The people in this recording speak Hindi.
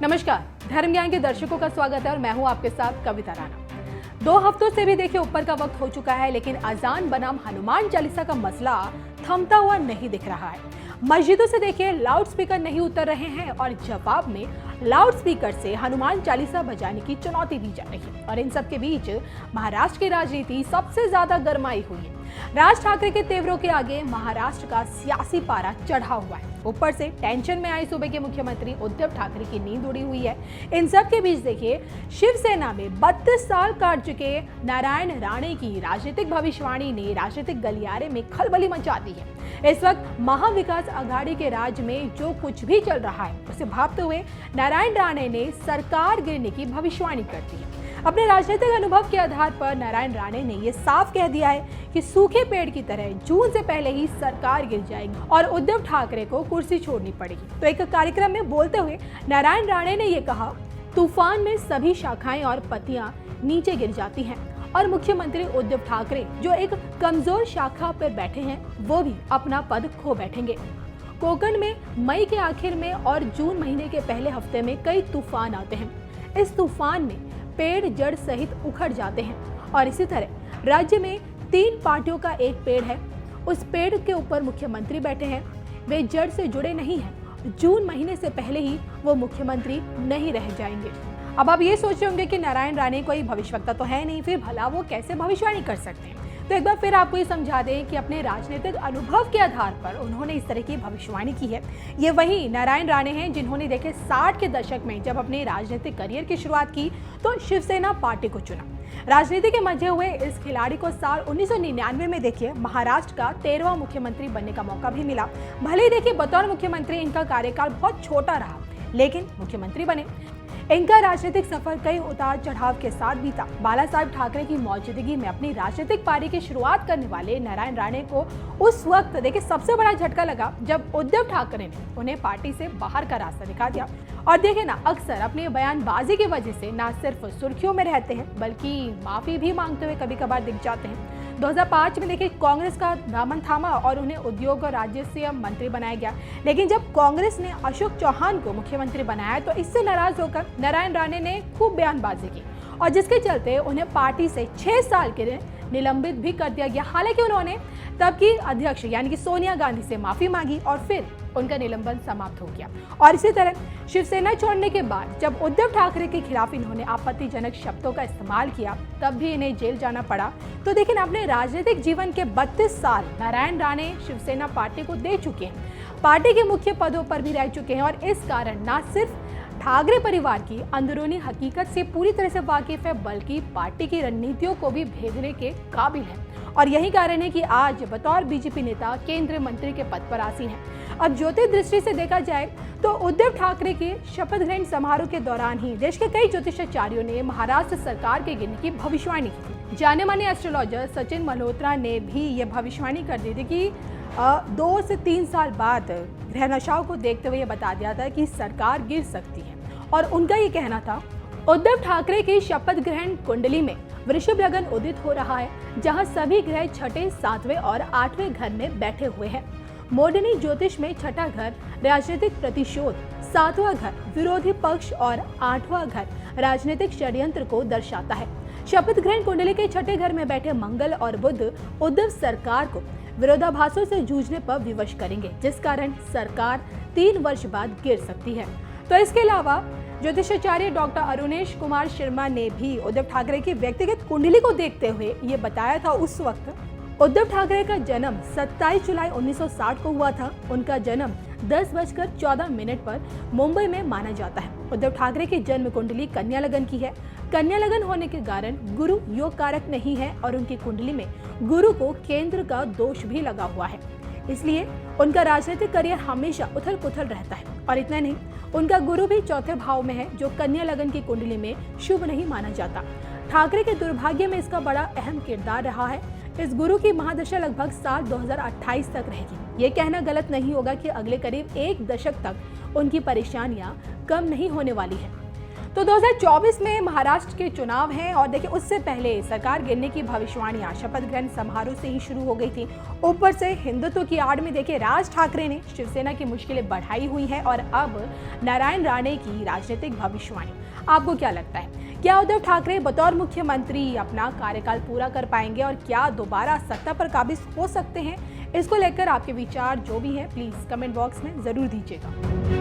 नमस्कार, धर्म ज्ञान के दर्शकों का स्वागत है और मैं हूं आपके साथ कविता राणा। 2 हफ्तों से भी देखिए ऊपर का वक्त हो चुका है, लेकिन अजान बनाम हनुमान चालीसा का मसला थमता हुआ नहीं दिख रहा है। मस्जिदों से देखिए लाउड स्पीकर नहीं उतर रहे हैं और जवाब में लाउड स्पीकर से हनुमान चालीसा बजाने की चुनौती दी जा रही है। और इन सब के बीच महाराष्ट्र की राजनीति सबसे ज्यादा गरमाई हुई है। राज ठाकरे के तेवरों के आगे महाराष्ट्र का सियासी पारा चढ़ा हुआ है। ऊपर से टेंशन में आई सूबे के मुख्यमंत्री उद्धव ठाकरे की नींद उड़ी हुई है। इन सब के बीच देखिए शिवसेना में 32 साल काट चुके नारायण राणे की राजनीतिक भविष्यवाणी ने राजनीतिक गलियारे में खलबली मचा दी है। इस वक्त महाविकास आघाड़ी के राज में जो कुछ भी चल रहा है उसे भांपते हुए नारायण राणे ने सरकार गिरने की भविष्यवाणी कर दी है। अपने राजनीतिक अनुभव के आधार पर नारायण राणे ने यह साफ कह दिया है कि सूखे पेड़ की तरह जून से पहले ही सरकार गिर जाएगी और उद्धव ठाकरे को कुर्सी छोड़नी पड़ेगी। तो एक कार्यक्रम में बोलते हुए नारायण राणे ने यह कहा, तूफान में सभी शाखाएं और पत्तियां नीचे गिर जाती हैं और मुख्यमंत्री उद्धव ठाकरे जो एक कमजोर शाखा पर बैठे हैं वो भी अपना पद खो बैठेंगे। कोकण में मई के आखिर में और जून महीने के पहले हफ्ते में कई तूफान आते हैं। इस तूफान में पेड़ जड़ सहित उखड़ जाते हैं और इसी तरह राज्य में 3 पार्टियों का एक पेड़ है। उस पेड़ के ऊपर मुख्यमंत्री बैठे हैं, वे जड़ से जुड़े नहीं हैं। जून महीने से पहले ही वो मुख्यमंत्री नहीं रह जाएंगे। अब आप ये सोच रहे होंगे कि नारायण राणे कोई भविष्यवक्ता तो है नहीं, फिर भला वो कैसे भविष्यवाणी कर सकते हैं। तो एक बार फिर आपको ये समझा दें कि अपने राजनीतिक अनुभव के आधार पर उन्होंने इस तरह की भविष्यवाणी की है। ये वही नारायण राणे हैं जिन्होंने देखे 60 के दशक में जब अपने राजनीतिक करियर की शुरुआत की तो शिवसेना पार्टी को चुना। राजनीति के मजे हुए इस खिलाड़ी को साल 1999 में देखिए महाराष्ट्र का 13वां मुख्यमंत्री बनने का मौका भी मिला। भले ही देखिए बतौर मुख्यमंत्री इनका कार्यकाल बहुत छोटा रहा, लेकिन मुख्यमंत्री बने। इनका राजनीतिक सफर कई उतार चढ़ाव के साथ बीता। बाला साहब ठाकरे की मौजूदगी में अपनी राजनीतिक पारी की शुरुआत करने वाले नारायण राणे को उस वक्त देखिए सबसे बड़ा झटका लगा जब उद्धव ठाकरे ने उन्हें पार्टी से बाहर का रास्ता दिखा दिया। और देखिए ना, अक्सर अपनी बयानबाजी की वजह से न सिर्फ सुर्खियों में रहते हैं बल्कि माफी भी मांगते हुए कभी कभार दिख जाते हैं। 2005 में देखिए कांग्रेस का दामन थामा और उन्हें उद्योग और राज्य मंत्री बनाया गया, लेकिन जब कांग्रेस ने अशोक चौहान को मुख्यमंत्री बनाया तो इससे नाराज होकर नारायण राणे ने खूब बयानबाजी की और जिसके चलते उन्हें पार्टी से 6 साल के लिए निलंबित भी कर दिया गया। हालांकि उन्होंने तब की अध्यक्ष यानी कि सोनिया गांधी से माफी मांगी और फिर उनका निलंबन समाप्त हो गया। और इसी तरह शिवसेना छोड़ने के बाद जब उद्धव ठाकरे के खिलाफ इन्होंने आपत्तिजनक शब्दों का इस्तेमाल किया तब भी इन्हें जेल जाना पड़ा। तो देखिए अपने राजनीतिक जीवन के 32 साल नारायण राणे शिवसेना पार्टी को दे चुके हैं, पार्टी के मुख्य पदों पर भी रह चुके हैं और इस कारण न सिर्फ ठाकरे परिवार की अंदरूनी हकीकत से पूरी तरह से वाकिफ है बल्कि पार्टी की रणनीतियों को भी भेदने के काबिल है। और यही कारण है कि आज बतौर बीजेपी नेता केंद्रीय मंत्री के पद पर आसीन है। अब ज्योतिष दृष्टि से देखा जाए तो उद्धव ठाकरे के शपथ ग्रहण समारोह के दौरान ही देश के कई ज्योतिषाचार्यों ने महाराष्ट्र सरकार के गिरने की भविष्यवाणी की थी। जाने माने एस्ट्रोलॉजर सचिन मल्होत्रा ने भी ये भविष्यवाणी कर दी थी कि 2 से 3 साल बाद ग्रहणशाओं को देखते हुए ये बता दिया था कि सरकार गिर सकती है। और उनका ये कहना था, उद्धव ठाकरे की शपथ ग्रहण कुंडली में वृषभ लगन उदित हो रहा है, जहां सभी ग्रह 6, 7वें और 8वें घर में बैठे हुए हैं। मोडनी ज्योतिष में 6ठा घर राजनीतिक प्रतिशोध, 7वां घर विरोधी पक्ष और 8वां घर राजनीतिक षड्यंत्र को दर्शाता है। शपथ ग्रहण कुंडली के 6ठे घर में बैठे मंगल और बुध उद्धव सरकार को विरोधाभासों से जूझने पर विवश करेंगे, जिस कारण सरकार 3 वर्ष बाद गिर सकती है। तो इसके अलावा ज्योतिषाचार्य डॉक्टर अरुणेश कुमार शर्मा ने भी उद्धव ठाकरे की व्यक्तिगत कुंडली को देखते हुए ये बताया था। उस वक्त उद्धव ठाकरे का जन्म 27 जुलाई 1960 को हुआ था। उनका जन्म 10:14 पर मुंबई में माना जाता है। उद्धव ठाकरे की जन्म कुंडली कन्या लगन की है। कन्या लगन होने के कारण गुरु योग कारक नहीं है और उनकी कुंडली में गुरु को केंद्र का दोष भी लगा हुआ है, इसलिए उनका राजनीतिक करियर हमेशा उथल पुथल रहता है। और इतना नहीं, उनका गुरु भी 4थे भाव में है जो कन्या लगन की कुंडली में शुभ नहीं माना जाता। ठाकरे के दुर्भाग्य में इसका बड़ा अहम किरदार रहा है। इस गुरु की महादशा लगभग साल 2028 तक रहेगी। ये कहना गलत नहीं होगा कि अगले करीब 1 दशक तक उनकी परेशानियां कम नहीं होने वाली है। तो 2024 में महाराष्ट्र के चुनाव हैं और देखिए उससे पहले सरकार गिरने की भविष्यवाणियां शपथ ग्रहण समारोह से ही शुरू हो गई थी। ऊपर से हिंदुत्व की आड़ में देखिए राज ठाकरे ने शिवसेना की मुश्किलें बढ़ाई हुई हैं और अब नारायण राणे की राजनीतिक भविष्यवाणी। आपको क्या लगता है, क्या उद्धव ठाकरे बतौर मुख्यमंत्री अपना कार्यकाल पूरा कर पाएंगे और क्या दोबारा सत्ता पर काबिज हो सकते हैं? इसको लेकर आपके विचार जो भी हैं प्लीज कमेंट बॉक्स में जरूर दीजिएगा।